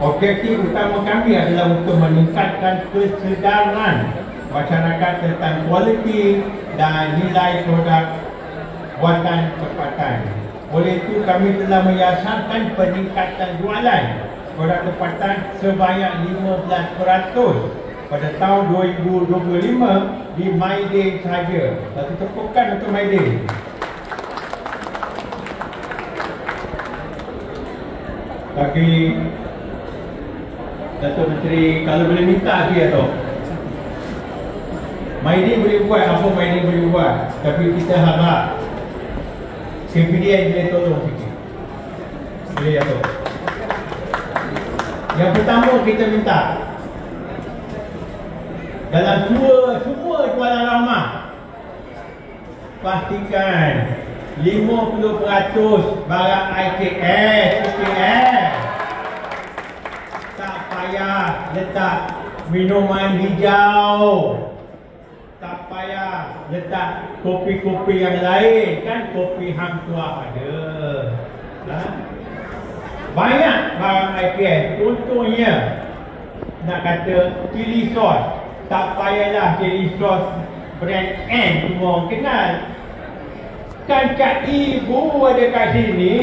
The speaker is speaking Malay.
Objektif utama kami adalah untuk meningkatkan kesedaran masyarakat tentang kualiti dan nilai produk buatan tempatan. Oleh itu kami telah menyiasatkan peningkatan jualan produk tempatan sebanyak 15% pada tahun 2025 di My Day sahaja. Satu tepukan untuk My Day. Tapi Datuk Menteri kalau boleh minta dia tu, My Day boleh buat apa My Day boleh buat, tapi kita harap KPDN boleh tolong sikit. Boleh ya tu. Yang pertama kita minta dalam semua jualan ramah, pastikan 50% barang IKS, tak payah letak minuman hijau, tak payah letak kopi-kopi yang lain, kan kopi hang tuah ada. Banyak barang IKS, contohnya nak kata chili sauce, tak payahlah chili sauce brand N semua orang kenal. Kan Kak Ibu ada kat sini.